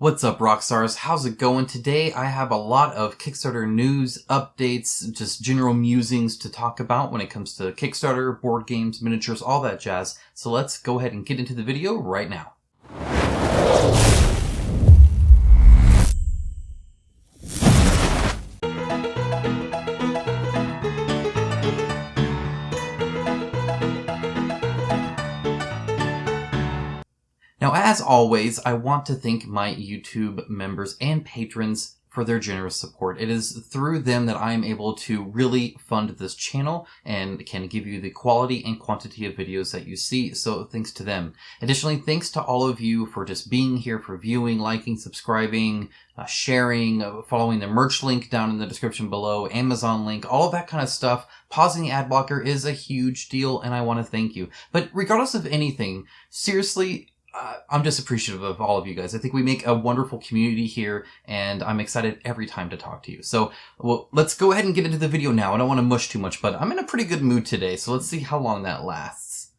What's up, Rockstars? How's it going? Today I have a lot of Kickstarter news, updates, just general musings to talk about when it comes to Kickstarter, board games, miniatures, all that jazz. So let's go ahead and get into the video right now. Now, as always, I want to thank my YouTube members and patrons for their generous support. It is through them that I am able to really fund this channel and can give you the quality and quantity of videos that you see, so thanks to them. Additionally, thanks to all of you for just being here, for viewing, liking, subscribing, sharing, following the merch link down in the description below, Amazon link, all of that kind of stuff. Pausing the ad blocker is a huge deal, and I want to thank you. But regardless of anything, seriously, I'm just appreciative of all of you guys. I think we make a wonderful community here, and I'm excited every time to talk to you. So, well, let's go ahead and get into the video now. I don't want to mush too much, but I'm in a pretty good mood today, so let's see how long that lasts.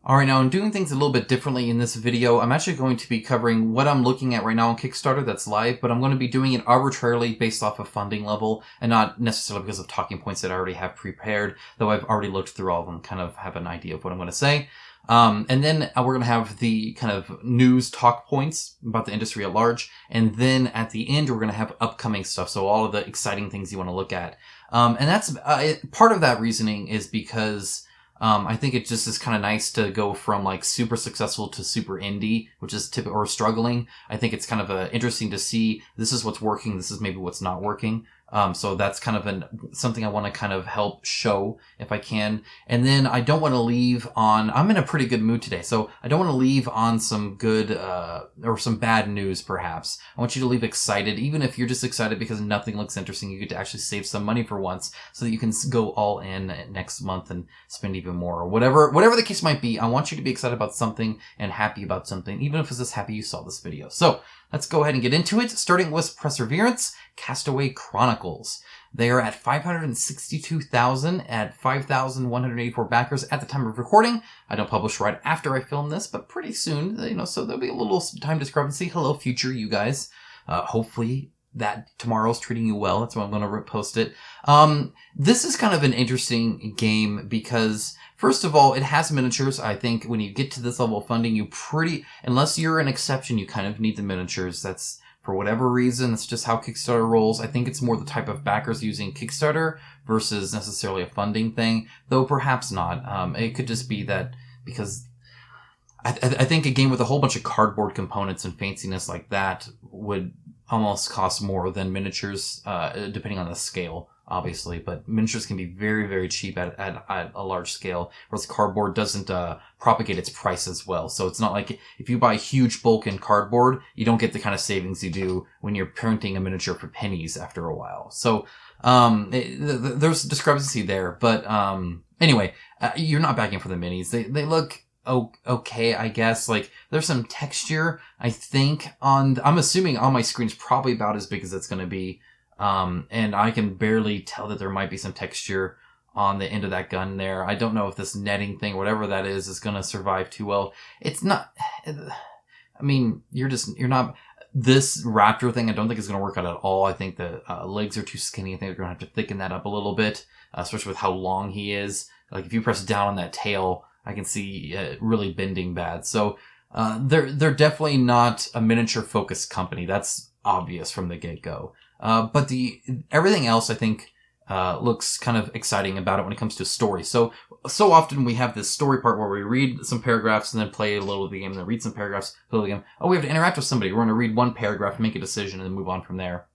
Alright, now I'm doing things a little bit differently in this video. I'm actually going to be covering what I'm looking at right now on Kickstarter that's live, but I'm going to be doing it arbitrarily based off of funding level, and not necessarily because of talking points that I already have prepared, though I've already looked through all of them, kind of have an idea of what I'm going to say. And then we're going to have the kind of news talk points about the industry at large. And then at the end, we're going to have upcoming stuff. So all of the exciting things you want to look at. And that's, part of that reasoning is because, I think it just is kind of nice to go from like super successful to super indie, which is typical, or struggling. I think it's kind of interesting to see this is what's working. This is maybe what's not working. So that's kind of something I want to kind of help show if I can. And then I don't want to leave on, I'm in a pretty good mood today, so I don't want to leave on some good, or some bad news perhaps. I want you to leave excited, even if you're just excited because nothing looks interesting. You get to actually save some money for once so that you can go all in next month and spend even more, or whatever the case might be. I want you to be excited about something and happy about something, even if it's just happy you saw this video. So let's go ahead and get into it, starting with Perseverance, Castaway Chronicles. They are at 562,000 at 5,184 backers at the time of recording. I don't publish right after I film this, but pretty soon, so there'll be a little time discrepancy. Hello, future you guys. Hopefully that tomorrow's treating you well. That's why I'm going to post it. This is kind of an interesting game because, first of all, it has miniatures. I think when you get to this level of funding, unless you're an exception, you kind of need the miniatures. That's, for whatever reason, that's just how Kickstarter rolls. I think it's more the type of backers using Kickstarter versus necessarily a funding thing, though perhaps not. It could just be that because I think a game with a whole bunch of cardboard components and fanciness like that would almost cost more than miniatures, depending on the scale, obviously. But miniatures can be very, very cheap at a large scale, whereas cardboard doesn't propagate its price as well. So it's not like if you buy huge bulk in cardboard, you don't get the kind of savings you do when you're printing a miniature for pennies after a while. So there's discrepancy there. But anyway, you're not backing for the minis. They look okay, I guess. Like, there's some texture, I think, I'm assuming on my screen is probably about as big as it's going to be. And I can barely tell that there might be some texture on the end of that gun there. I don't know if this netting thing, whatever that is going to survive too well. It's not, I mean, you're not, this raptor thing I don't think is going to work out at all. I think the legs are too skinny. I think they're going to have to thicken that up a little bit, especially with how long he is. Like, if you press down on that tail, I can see really bending bad. So they're definitely not a miniature focused company. That's obvious from the get-go. But everything else I think looks kind of exciting about it when it comes to story. So often we have this story part where we read some paragraphs and then play a little of the game, and then read some paragraphs, play the game. Oh, we have to interact with somebody. We're going to read one paragraph, make a decision, and then move on from there.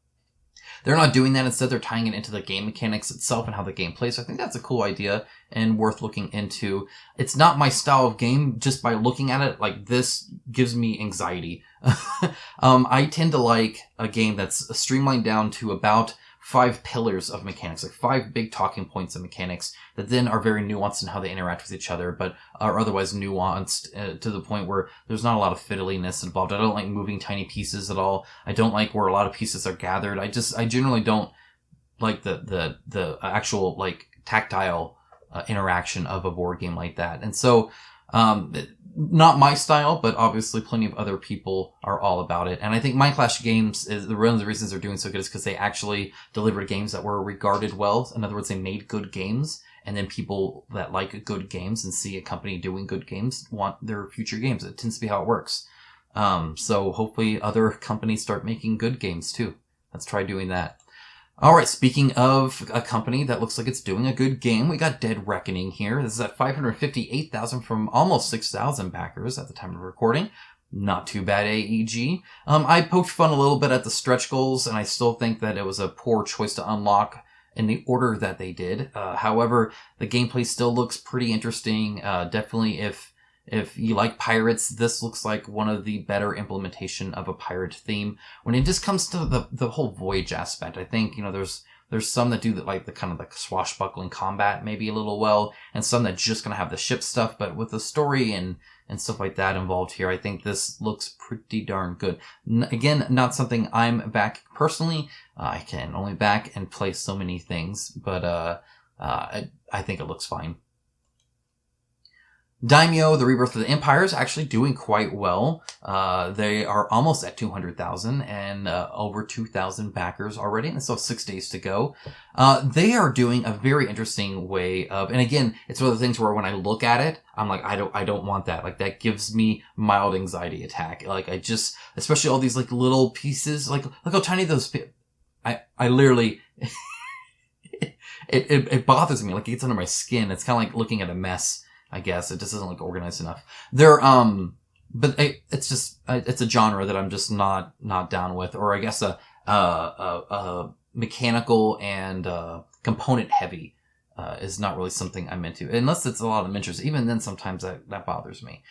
They're not doing that. Instead, they're tying it into the game mechanics itself and how the game plays. So I think that's a cool idea and worth looking into. It's not my style of game. Just by looking at it, like, this gives me anxiety. I tend to like a game that's streamlined down to about 5 pillars of mechanics, like 5 big talking points of mechanics that then are very nuanced in how they interact with each other, but are otherwise nuanced to the point where there's not a lot of fiddliness involved. I don't like moving tiny pieces at all. I don't like where a lot of pieces are gathered. I generally don't like the actual, like, tactile interaction of a board game like that. And so not my style, but obviously plenty of other people are all about it. And I think Mind Clash Games is one of the reasons they're doing so good is because they actually delivered games that were regarded well. In other words, they made good games, and then people that like good games and see a company doing good games want their future games. It tends to be how it works. So hopefully other companies start making good games too. Let's try doing that. All right, speaking of a company that looks like it's doing a good game, we got Dead Reckoning here. This is at 558,000 from almost 6,000 backers at the time of recording. Not too bad, AEG. I poked fun a little bit at the stretch goals, and I still think that it was a poor choice to unlock in the order that they did. However, the gameplay still looks pretty interesting. Definitely if you like pirates, this looks like one of the better implementation of a pirate theme. When it just comes to the whole voyage aspect, I think, there's some that do the kind of swashbuckling combat maybe a little well, and some that just gonna have the ship stuff, but with the story and stuff like that involved here, I think this looks pretty darn good. Again, not something I'm back personally. I can only back and play so many things, but I think it looks fine. Daimyo, the Rebirth of the Empire, is actually doing quite well. They are almost at 200,000 and over 2,000 backers already, and still 6 days to go. They are doing a very interesting way of, and again, it's one of the things where when I look at it, I'm like, I don't want that. Like, that gives me mild anxiety attack. Like, especially all these little pieces, look how tiny those. I literally. It bothers me. Like, it gets under my skin. It's kind of like looking at a mess. I guess it just doesn't look organized enough. But it's just it's a genre that I'm just not down with, or I guess a mechanical and component heavy is not really something I'm into, unless it's a lot of miniatures. Even then, sometimes that bothers me.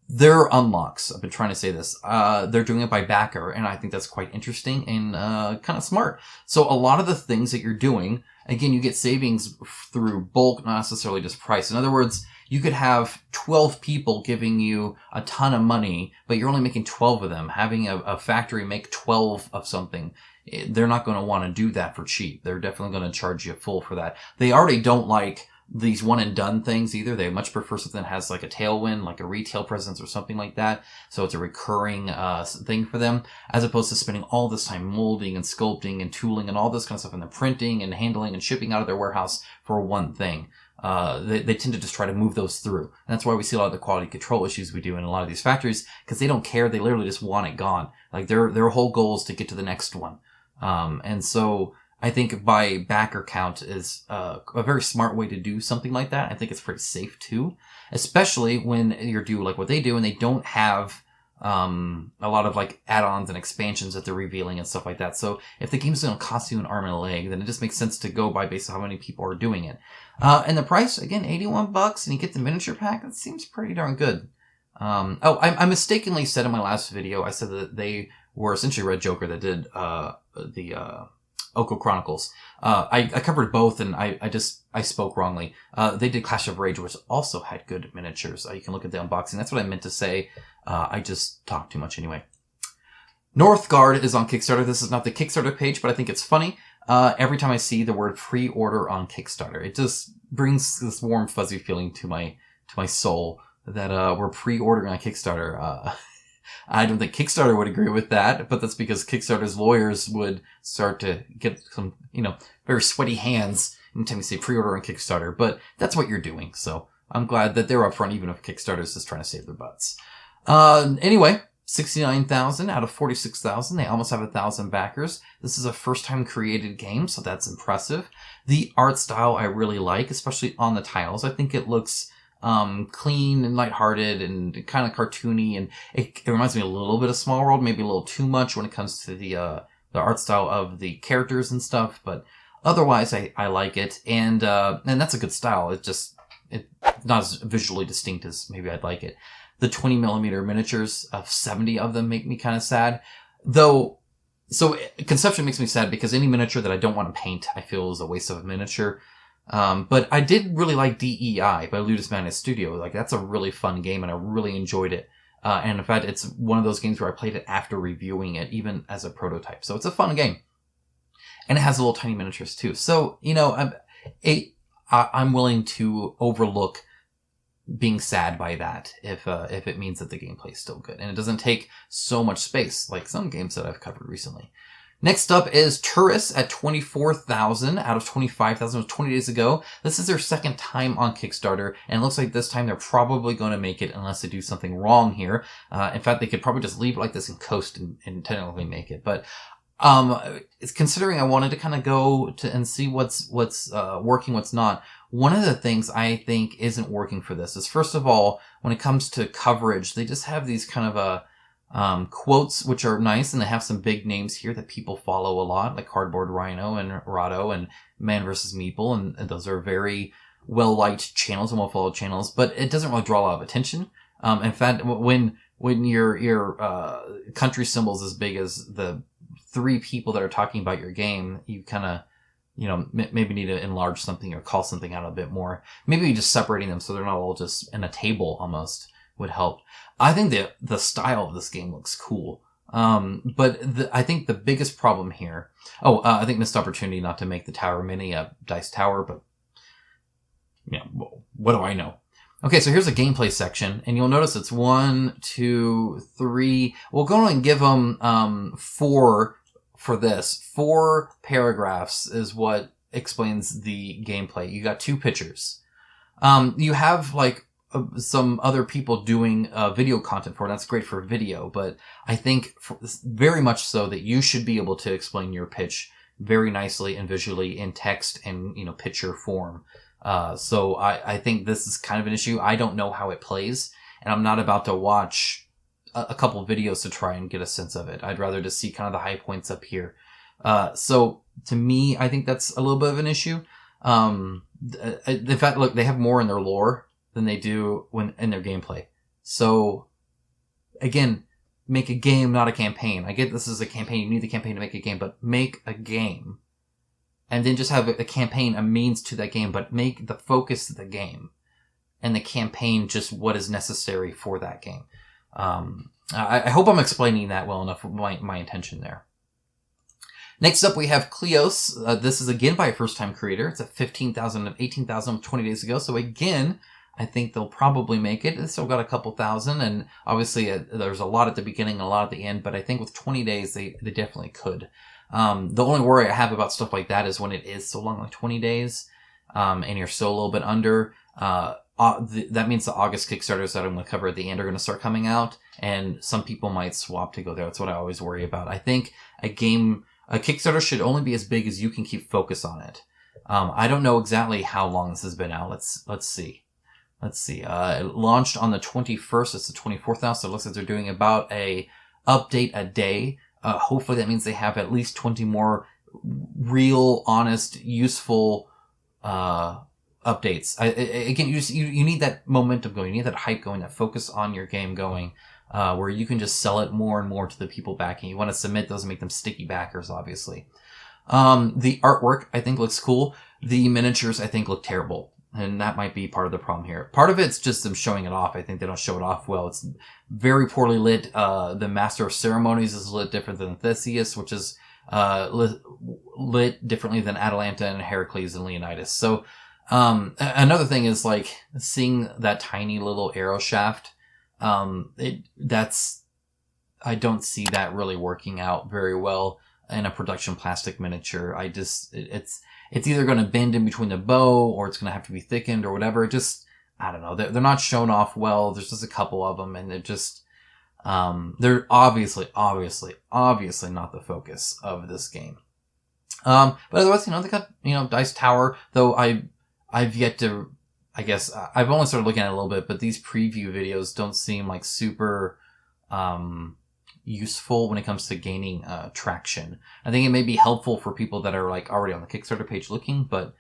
Their unlocks, I've been trying to say this, they're doing it by backer, and I think that's quite interesting and kind of smart. So a lot of the things that you're doing, again, you get savings through bulk, not necessarily just price. In other words, you could have 12 people giving you a ton of money, but you're only making 12 of them. Having a factory make 12 of something, they're not going to want to do that for cheap. They're definitely going to charge you full for that. They already don't like these one and done things either. They much prefer something that has like a tailwind, like a retail presence or something like that. So it's a recurring thing for them, as opposed to spending all this time molding and sculpting and tooling and all this kind of stuff, and then printing and handling and shipping out of their warehouse for one thing. They tend to just try to move those through. And that's why we see a lot of the quality control issues we do in a lot of these factories, because they don't care. They literally just want it gone. Like their whole goal is to get to the next one. And so I think by backer count is a very smart way to do something like that. I think it's pretty safe too, especially when you're doing like what they do and they don't have a lot of add-ons and expansions that they're revealing and stuff like that. So if the game's going to cost you an arm and a leg, then it just makes sense to go by based on how many people are doing it. And the price, again, $81, and you get the miniature pack. That seems pretty darn good. I mistakenly said in my last video, I said that they were essentially Red Joker that did the Oko Chronicles. I covered both, and I spoke wrongly. They did Clash of Rage, which also had good miniatures. You can look at the unboxing. That's what I meant to say. I just talked too much anyway. Northgard is on Kickstarter. This is not the Kickstarter page, but I think it's funny. Every time I see the word pre-order on Kickstarter, it just brings this warm, fuzzy feeling to my soul that we're pre-ordering on Kickstarter. I don't think Kickstarter would agree with that, but that's because Kickstarter's lawyers would start to get some, very sweaty hands anytime you say pre-order on Kickstarter. But that's what you're doing, so I'm glad that they're upfront, even if Kickstarter's just trying to save their butts. Anyway, 69,000 out of 46,000. They almost have 1,000 backers. This is a first-time created game, so that's impressive. The art style I really like, especially on the tiles. I think it looks clean and lighthearted and kind of cartoony, and it reminds me a little bit of Small World, maybe a little too much when it comes to the art style of the characters and stuff, but otherwise I like it, and that's a good style. It's not as visually distinct as maybe I'd like it. The 20mm miniatures of 70 of them make me kind of sad, though. So conception makes me sad because any miniature that I don't want to paint, I feel is a waste of a miniature. But I did really like DEI by Ludus Madness Studio. That's a really fun game, and I really enjoyed it. And in fact, it's one of those games where I played it after reviewing it, even as a prototype. So it's a fun game. And it has little tiny miniatures too. So, I'm willing to overlook being sad by that if it means that the gameplay is still good. And it doesn't take so much space like some games that I've covered recently. Next up is Tourists at 24,000 out of 25,000. It was 20 days ago. This is their second time on Kickstarter, and it looks like this time they're probably going to make it unless they do something wrong here. In fact, they could probably just leave it like this and coast and technically make it. But it's considering I wanted to kind of go to and see what's working, what's not. One of the things I think isn't working for this is, first of all, when it comes to coverage, they just have these kind of quotes, which are nice, and they have some big names here that people follow a lot, like Cardboard Rhino and Rado and Man vs. Meeple, and those are very well-liked channels and well-followed channels, but it doesn't really draw a lot of attention. In fact, when your country symbol's as big as the 3 people that are talking about your game, you kind of, maybe need to enlarge something or call something out a bit more. Maybe just separating them so they're not all just in a table almost would help. I think the style of this game looks cool. But I think the biggest problem here, I think missed opportunity not to make the tower mini a dice tower, but what do I know? Okay, so here's a gameplay section, and you'll notice it's 1, 2, 3. We'll go on and give them 4 for this. 4 paragraphs is what explains the gameplay. You got 2 pictures. You have some other people doing video content for it. That's great for video, but I think very much so that you should be able to explain your pitch very nicely and visually in text and picture form. So I think this is kind of an issue. I don't know how it plays, and I'm not about to watch a couple of videos to try and get a sense of it. I'd rather just see kind of the high points up here. So to me, I think that's a little bit of an issue. In fact, look, they have more in their lore than they do in their gameplay. So again, make a game, not a campaign. I get this is a campaign. You need the campaign to make a game, but make a game. And then just have a campaign, a means to that game, but make the focus the game and the campaign just what is necessary for that game. I hope I'm explaining that well enough, my intention there. Next up, we have Kleos. This is again by a first-time creator. It's at 15,000 of 18,000 20 days ago. So again, I think they'll probably make it. It's still got a couple thousand, and obviously there's a lot at the beginning and a lot at the end, but I think with 20 days, they definitely could. The only worry I have about stuff like that is when it is so long, like 20 days, and you're still a little bit under, that means the August Kickstarters that I'm going to cover at the end are going to start coming out, and some people might swap to go there. That's what I always worry about. I think a Kickstarter should only be as big as you can keep focus on it. I don't know exactly how long this has been out. Let's see. It launched on the 21st. It's the 24th now, so it looks like they're doing about a update a day. Hopefully that means they have at least 20 more real, honest, useful updates. Again, you need that momentum going. You need that hype going, that focus on your game going, where you can just sell it more and more to the people backing. You want to submit those and make them sticky backers, obviously. The artwork, I think, looks cool. The miniatures, I think, look terrible. And that might be part of the problem here. Part of it's just them showing it off. I think they don't show it off well. It's very poorly lit. The Master of Ceremonies is lit different than Theseus, which is lit differently than Atalanta and Heracles and Leonidas. So another thing is seeing that tiny little arrow shaft. I don't see that really working out very well in a production plastic miniature. It's either going to bend in between the bow or it's going to have to be thickened or whatever. I don't know. They're not shown off well. There's just a couple of them, and they're obviously not the focus of this game. But otherwise, they got, Dice Tower, though I've yet to, I guess, I've only started looking at it a little bit, but these preview videos don't seem like super, useful when it comes to gaining traction. I think it may be helpful for people that are already on the Kickstarter page looking, but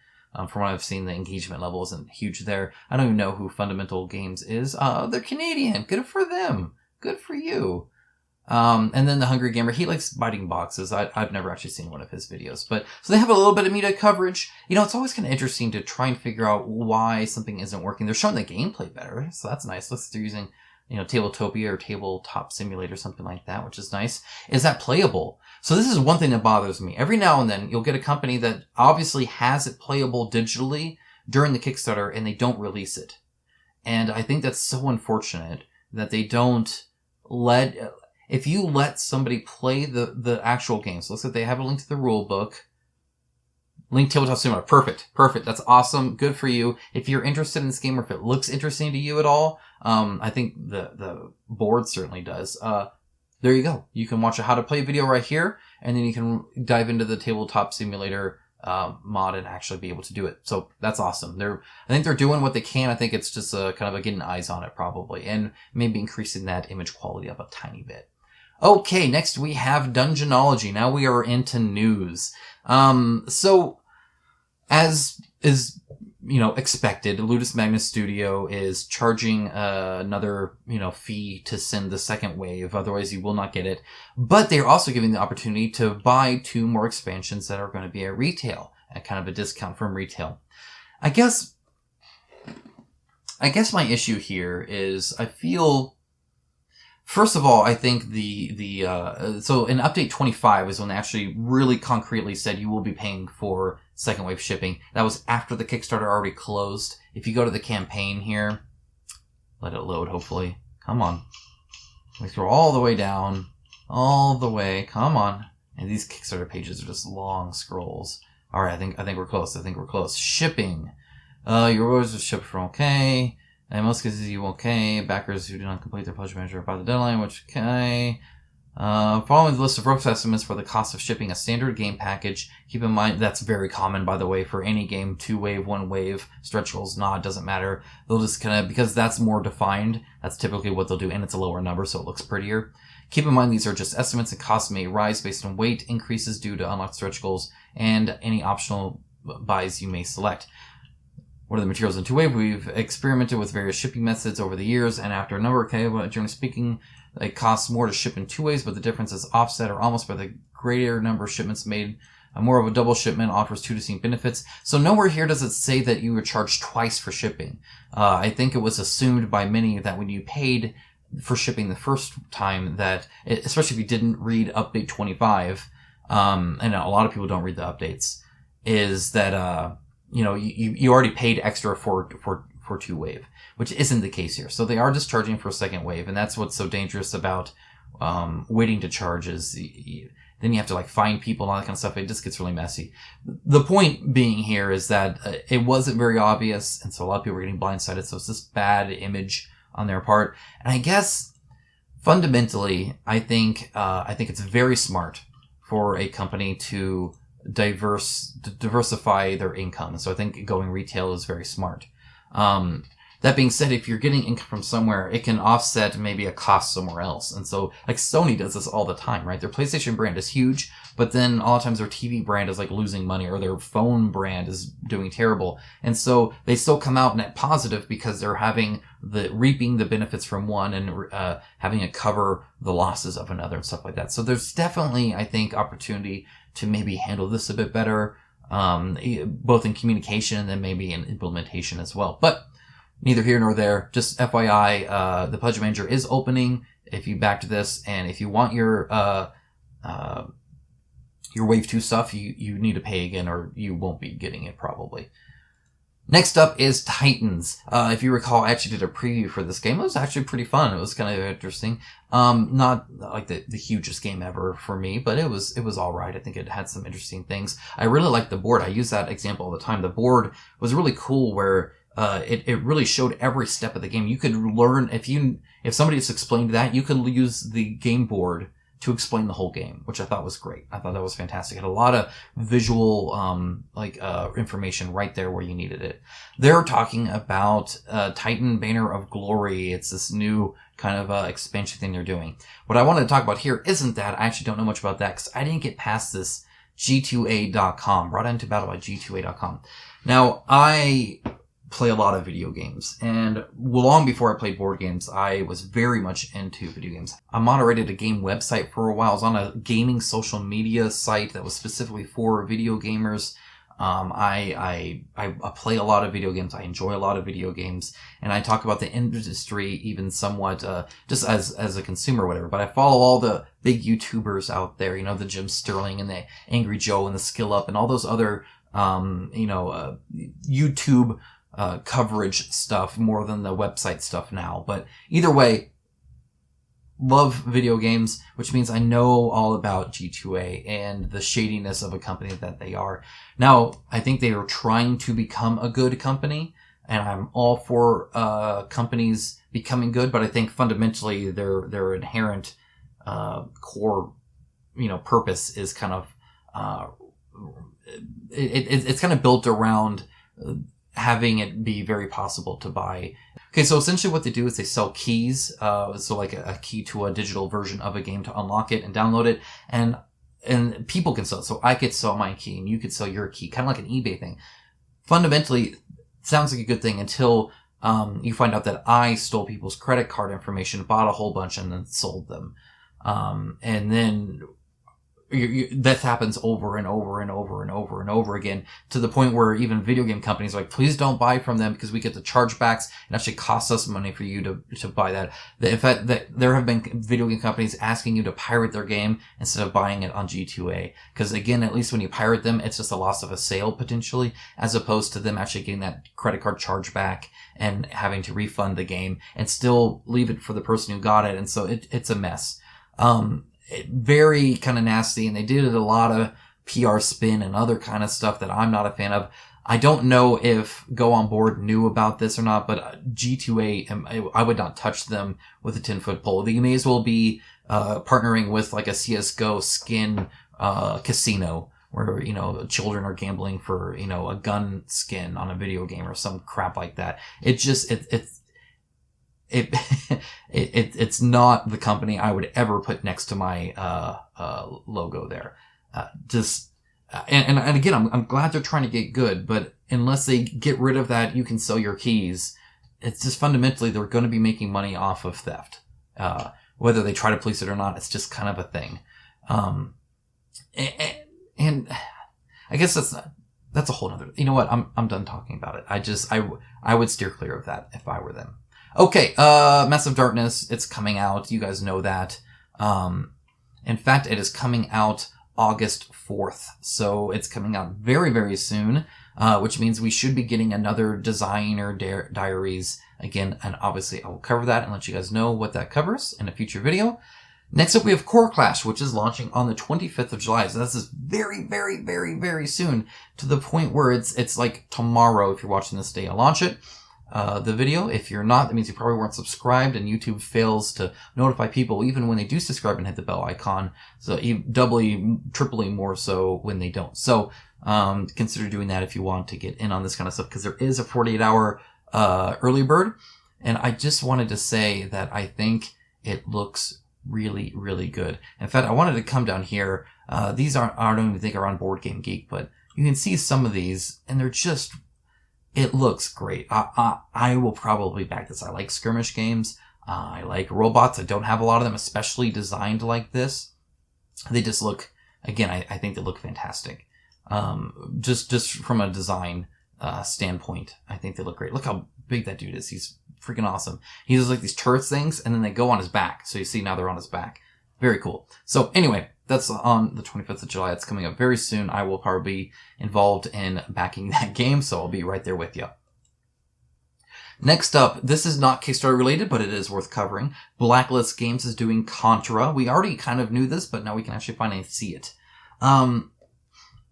from what I've seen, the engagement level isn't huge there. I don't even know who Fundamental Games is. They're Canadian. Good for them. Good for you. And then the Hungry Gamer, he likes biting boxes. I've never actually seen one of his videos, but so they have a little bit of media coverage. It's always kind of interesting to try and figure out why something isn't working. They're showing the gameplay better, so that's nice. Looks like they're using Tabletopia or Tabletop Simulator, something like that, which is nice. Is that playable? So this is one thing that bothers me. Every now and then, you'll get a company that obviously has it playable digitally during the Kickstarter, and they don't release it. And I think that's so unfortunate that they don't if you let somebody play the actual game, so let's say they have a link to the rule book, Link Tabletop Simulator, perfect, that's awesome, good for you. If you're interested in this game, or if it looks interesting to you at all, I think the board certainly does. There you go. You can watch a how to play video right here, and then you can dive into the Tabletop Simulator mod and actually be able to do it. So that's awesome. I think they're doing what they can. I think it's just kind of getting eyes on it probably, and maybe increasing that image quality up a tiny bit. Okay, next we have Dungeonology. Now we are into news. So as is, expected, Ludus Magnus Studio is charging another, fee to send the second wave. Otherwise, you will not get it. But they're also giving the opportunity to buy 2 more expansions that are going to be at retail, at kind of a discount from retail. I guess my issue here is I feel. First of all, I think so in update 25 is when they actually really concretely said you will be paying for second wave shipping. That was after the Kickstarter already closed. If you go to the campaign here, let it load, hopefully. Come on. We scroll all the way down. All the way. Come on. And these Kickstarter pages are just long scrolls. Alright, I think we're close. Shipping. Your orders are shipped from okay. In most cases, you okay. Backers who do not complete their pledge manager by the deadline, which okay. Following the list of rough estimates for the cost of shipping a standard game package. Keep in mind, that's very common, by the way, for any game. 2 wave, 1 wave, stretch goals, not, doesn't matter. They'll just because that's more defined, that's typically what they'll do, and it's a lower number, so it looks prettier. Keep in mind, these are just estimates, and costs may rise based on weight increases due to unlocked stretch goals, and any optional buys you may select. What are the materials in 2-wave? We've experimented with various shipping methods over the years, and after a number, generally speaking, it costs more to ship in 2 ways, but the difference is offset or almost by the greater number of shipments made. More of a double shipment offers 2 distinct benefits. So nowhere here does it say that you were charged twice for shipping. I think it was assumed by many that when you paid for shipping the first time, that, especially if you didn't read update 25, and a lot of people don't read the updates, is that, you already paid extra for 2-wave, which isn't the case here. So they are just charging for a second wave, and that's what's so dangerous about waiting to charge is then you have to find people and all that kind of stuff. It just gets really messy. The point being here is that it wasn't very obvious, and so a lot of people were getting blindsided. So it's this bad image on their part. And I guess fundamentally, I think it's very smart for a company to diversify their income. So I think going retail is very smart. That being said, if you're getting income from somewhere, it can offset maybe a cost somewhere else. And so, Sony does this all the time, right? Their PlayStation brand is huge, but then a lot of times their TV brand is losing money, or their phone brand is doing terrible. And so they still come out net positive because they're reaping the benefits from one and having it cover the losses of another and stuff like that. So there's definitely, I think, opportunity to maybe handle this a bit better, both in communication and then maybe in implementation as well. But neither here nor there. Just FYI, the Pledge Manager is opening if you backed this, and if you want your Wave 2 stuff, you need to pay again, or you won't be getting it probably. Next up is Titans. If you recall, I actually did a preview for this game. It was actually pretty fun. It was kind of interesting. Not like the hugest game ever for me, but it was alright. I think it had some interesting things. I really liked the board. I use that example all the time. The board was really cool where it really showed every step of the game. You could learn, if somebody just explained that, you could use the game board to explain the whole game, which I thought was great. I thought that was fantastic. It had a lot of visual, information right there where you needed it. They're talking about, Titan Banner of Glory. It's this new kind of, expansion thing they're doing. What I wanted to talk about here isn't that. I actually don't know much about that because I didn't get past this G2A.com, brought into battle by G2A.com. Now, I play a lot of video games, and long before I played board games, I was very much into video games. I moderated a game website for a while. I was on a gaming social media site that was specifically for video gamers. I play a lot of video games. I enjoy a lot of video games, and I talk about the industry even somewhat, just as a consumer or whatever. But I follow all the big YouTubers out there, the Jim Sterling and the Angry Joe and the Skill Up and all those other, YouTube coverage stuff more than the website stuff now. But either way, love video games, which means I know all about G2A and the shadiness of a company that they are. Now, I think they are trying to become a good company, and I'm all for companies becoming good, but I think fundamentally their inherent core, purpose is kind of it's kind of built around having it be very possible to buy. Okay, so essentially what they do is they sell keys, so like a key to a digital version of a game to unlock it and download it, and people can sell it. So I could sell my key and you could sell your key, kind of like an eBay thing. Fundamentally, sounds like a good thing until you find out that I stole people's credit card information, bought a whole bunch, and then sold them. And then that happens over and over and over and over and over again, to the point where even video game companies are like, please don't buy from them because we get the chargebacks. It actually costs us money for you to buy that. In fact, there have been video game companies asking you to pirate their game instead of buying it on G2A. Because again, at least when you pirate them, it's just a loss of a sale potentially, as opposed to them actually getting that credit card chargeback and having to refund the game and still leave it for the person who got it. And so it's a mess. Very kind of nasty, and they did a lot of PR spin and other kind of stuff that I'm not a fan of. I don't know if Go On Board knew about this or not, but G2A, I would not touch them with a 10-foot pole. They may as well be partnering with like a CSGO skin casino where, children are gambling for, a gun skin on a video game or some crap like that. It's not the company I would ever put next to my logo there. And again, I'm glad they're trying to get good, but unless they get rid of that, you can sell your keys. It's just fundamentally they're going to be making money off of theft. Whether they try to police it or not, it's just kind of a thing. And I guess that's a whole nother. You know what? I'm done talking about it. I would steer clear of that if I were them. Okay, Massive Darkness, it's coming out. You guys know that. In fact, it is coming out August 4th. So it's coming out very, very soon, which means we should be getting another Designer Diaries again. And obviously I will cover that and let you guys know what that covers in a future video. Next up, we have Core Clash, which is launching on the 25th of July. So this is very, very, very, very soon, to the point where it's like tomorrow if you're watching this day. I'll launch it. The video. If you're not, that means you probably weren't subscribed, and YouTube fails to notify people even when they do subscribe and hit the bell icon. So doubly, triply more so when they don't. So consider doing that if you want to get in on this kind of stuff, because there is a 48-hour early bird. And I just wanted to say that I think it looks really, really good. In fact, I wanted to come down here. These I don't even think are on Board Game Geek, but you can see some of these, and they're just... It looks great. I will probably back this. I like skirmish games. I like robots. I don't have a lot of them, especially designed like this. They just look, again, I think they look fantastic. Just from a design standpoint, I think they look great. Look how big that dude is. He's freaking awesome. He does like these turrets things, and then they go on his back. So you see now they're on his back. Very cool. So anyway, that's on the 25th of July. It's coming up very soon. I will probably be involved in backing that game, so I'll be right there with you. Next up, this is not Kickstarter related, but it is worth covering. Blacklist Games is doing Contra. We already kind of knew this, but now we can actually finally see it.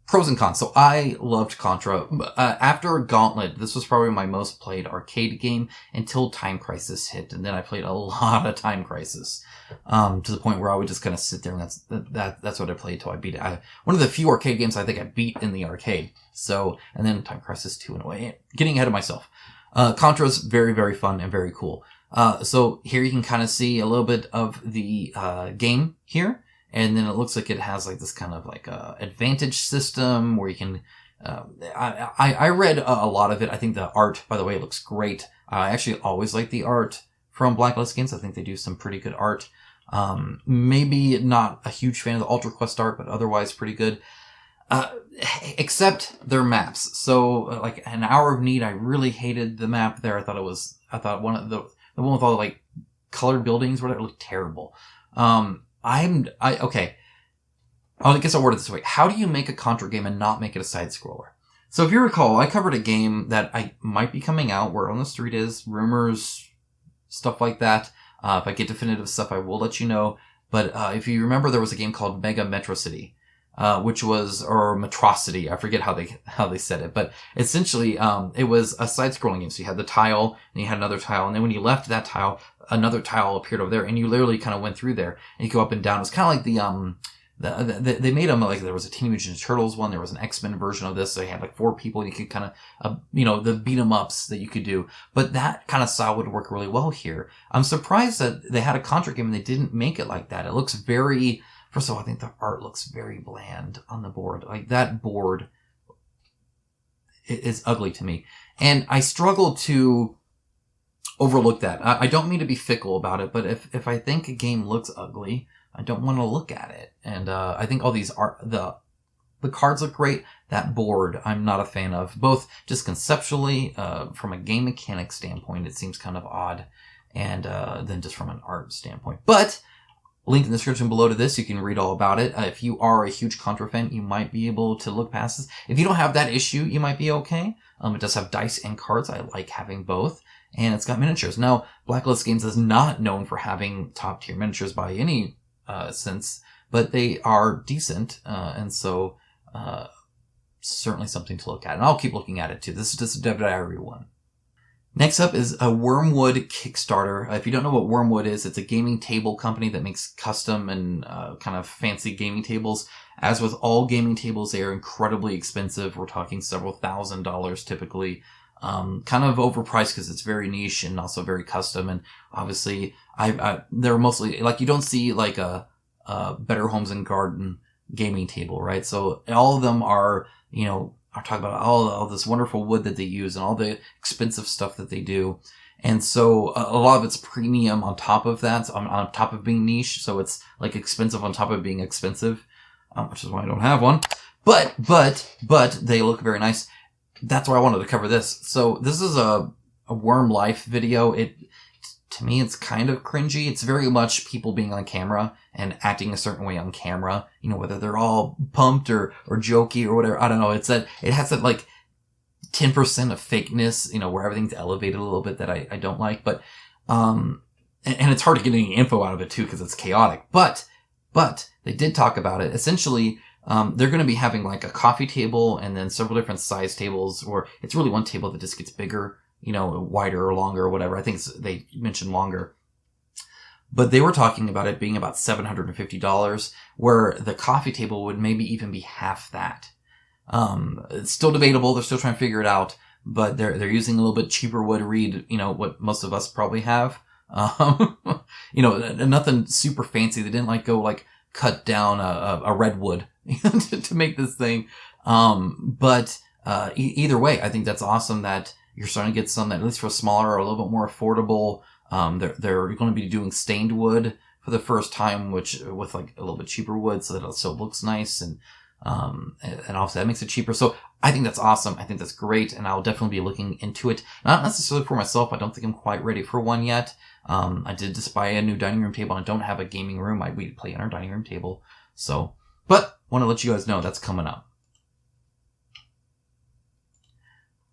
Pros and cons. So I loved Contra. After Gauntlet, this was probably my most played arcade game until Time Crisis hit, and then I played a lot of Time Crisis. To the point where I would just kind of sit there, and that's what I played till I beat it. One of the few arcade games I think I beat in the arcade. So, and then Time Crisis 2 in a way. Getting ahead of myself. Contra's very, very fun and very cool. So here you can kind of see a little bit of the game here. And then it looks like it has like this kind of like advantage system where you can, I read a lot of it. I think the art, by the way, looks great. I actually always like the art from Blacklist Games. I think they do some pretty good art. Maybe not a huge fan of the Ultra Quest art, but otherwise pretty good. Except their maps. So like an Hour of Need, I really hated the map there. I thought one of the one with all the like colored buildings, whatever, looked terrible. Okay. I guess I'll word it this way. How do you make a Contra game and not make it a side scroller? So if you recall, I covered a game that I might be coming out. Word on the street is rumors, stuff like that. If I get definitive stuff, I will let you know. But if you remember, there was a game called Mega Metro City, which was, or Metrocity. I forget how they said it, but essentially, it was a side-scrolling game. So you had the tile, and you had another tile, and then when you left that tile, another tile appeared over there, and you literally kind of went through there, and you go up and down. It was kind of like they made them like there was a Teenage Mutant Ninja Turtles one, there was an X-Men version of this, so you had like 4 people, and you could kind of, the beat 'em ups that you could do. But that kind of style would work really well here. I'm surprised that they had a Contra game and they didn't make it like that. It looks very, first of all, I think the art looks very bland on the board. Like that board is ugly to me. And I struggle to overlook that. I don't mean to be fickle about it, but if I think a game looks ugly, I don't want to look at it. And I think all these the cards look great. That board, I'm not a fan of. Both just conceptually, from a game mechanic standpoint, it seems kind of odd. And then just from an art standpoint. But link in the description below to this, you can read all about it. If you are a huge Contra fan, you might be able to look past this. If you don't have that issue, you might be okay. It does have dice and cards. I like having both. And it's got miniatures. Now, Blacklist Games is not known for having top-tier miniatures by any sense, but they are decent, and so certainly something to look at. And I'll keep looking at it too. This is just a Dev Diary one. Next up is a Wyrmwood Kickstarter. If you don't know what Wyrmwood is, it's a gaming table company that makes custom and kind of fancy gaming tables. As with all gaming tables, they are incredibly expensive. We're talking several $1,000s typically. Kind of overpriced because it's very niche and also very custom. And obviously, they're mostly, like, you don't see like a Better Homes and Garden gaming table, right? So all of them are, are talking about all this wonderful wood that they use and all the expensive stuff that they do. And so a lot of it's premium on top of that, on top of being niche. So it's like expensive on top of being expensive, which is why I don't have one. But they look very nice. That's why I wanted to cover this. So this is a Worm Life video. To me, it's kind of cringy. It's very much people being on camera and acting a certain way on camera. Whether they're all pumped or jokey or whatever. I don't know. It has that like 10% of fakeness, where everything's elevated a little bit that I don't like. But, and it's hard to get any info out of it too because it's chaotic. But they did talk about it. Essentially, they're going to be having like a coffee table and then several different size tables, or it's really one table that just gets bigger, wider or longer or whatever. I think they mentioned longer. But they were talking about it being about $750, where the coffee table would maybe even be half that. It's still debatable. They're still trying to figure it out, but they're using a little bit cheaper wood. Read, what most of us probably have. Nothing super fancy. They didn't like go like cut down a redwood to make this thing. But either way, I think that's awesome that you're starting to get some that, at least for smaller or a little bit more affordable. They're going to be doing stained wood for the first time, which with like a little bit cheaper wood, so that it still looks nice, and also that makes it cheaper. So I think that's awesome. I think that's great, and I'll definitely be looking into it. Not necessarily for myself. I don't think I'm quite ready for one yet. I did just buy a new dining room table, and I don't have a gaming room. We play on our dining room table. So, but want to let you guys know that's coming up.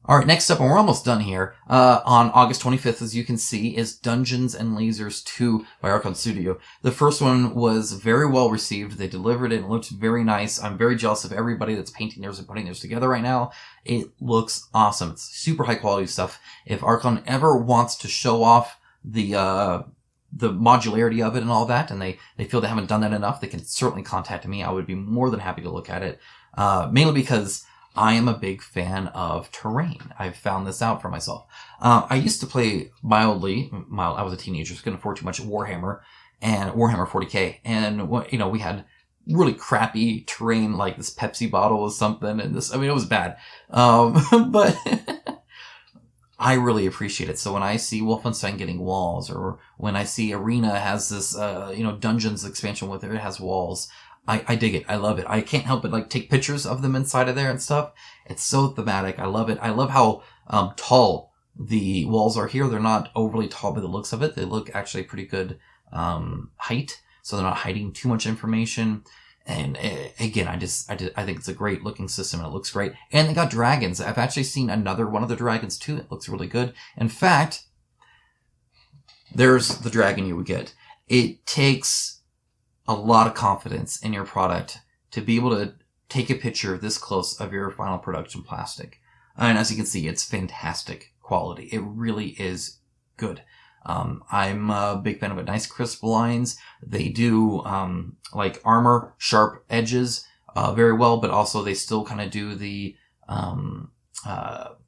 All right, next up, and we're almost done here, on August 25th, as you can see, is Dungeons and Lasers 2 by Archon Studio. The first one was very well received. They delivered it, and it looked very nice. I'm very jealous of everybody that's painting theirs and putting theirs together right now. It looks awesome. It's super high quality stuff. If Archon ever wants to show off the modularity of it and all that, and they feel they haven't done that enough, they can certainly contact me. I would be more than happy to look at it, mainly because I am a big fan of terrain. I've found this out for myself. I used to play mildly. I was a teenager, so couldn't afford too much Warhammer and Warhammer 40K. And, we had really crappy terrain, like this Pepsi bottle was something, and it was bad. But I really appreciate it. So when I see Wolfenstein getting walls, or when I see Arena has this, Dungeons expansion with it has walls, I dig it. I love it. I can't help but take pictures of them inside of there and stuff. It's so thematic. I love it. I love how tall the walls are here. They're not overly tall by the looks of it. They look actually pretty good height, so they're not hiding too much information. And again, I think it's a great looking system and it looks great. And they got dragons. I've actually seen another one of the dragons too. It looks really good. In fact, there's the dragon you would get. It takes a lot of confidence in your product to be able to take a picture this close of your final production plastic. And as you can see, it's fantastic quality. It really is good. I'm a big fan of it. Nice crisp lines. They do, like armor, sharp edges, very well, but also they still kind of do the,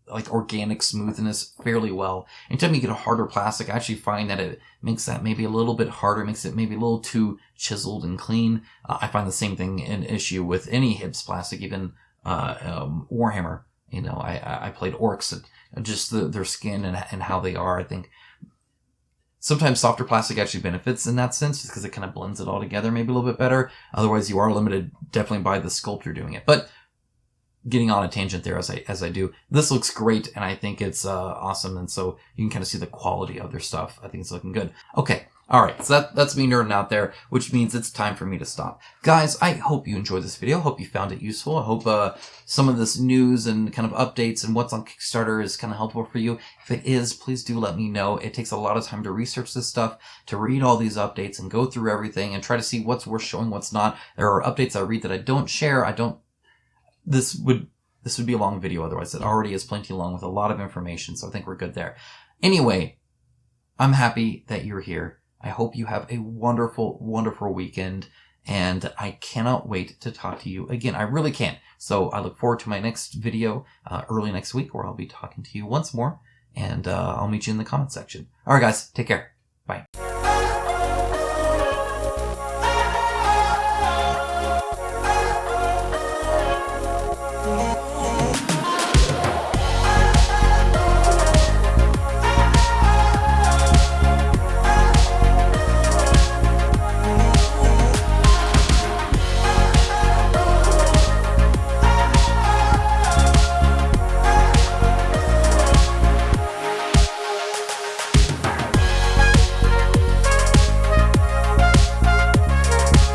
like organic smoothness fairly well. Anytime you get a harder plastic, I actually find that it makes that maybe a little bit harder, makes it maybe a little too chiseled and clean. I find the same thing an issue with any Hibs plastic, even, Warhammer. You know, I played orcs and just their skin and how they are. I think sometimes softer plastic actually benefits in that sense, just because it kind of blends it all together maybe a little bit better. Otherwise, you are limited definitely by the sculptor doing it. But getting on a tangent there as I do, this looks great, and I think it's awesome. And so you can kind of see the quality of their stuff. I think it's looking good. Okay. All right, so that's me nerding out there, which means it's time for me to stop. Guys, I hope you enjoyed this video. I hope you found it useful. I hope some of this news and kind of updates and what's on Kickstarter is kind of helpful for you. If it is, please do let me know. It takes a lot of time to research this stuff, to read all these updates and go through everything and try to see what's worth showing, what's not. There are updates I read that I don't share. This would be a long video otherwise. It already is plenty long with a lot of information, so I think we're good there. Anyway, I'm happy that you're here. I hope you have a wonderful, wonderful weekend, and I cannot wait to talk to you again. I really can't. So I look forward to my next video early next week, where I'll be talking to you once more, and I'll meet you in the comment section. All right, guys, take care. Bye.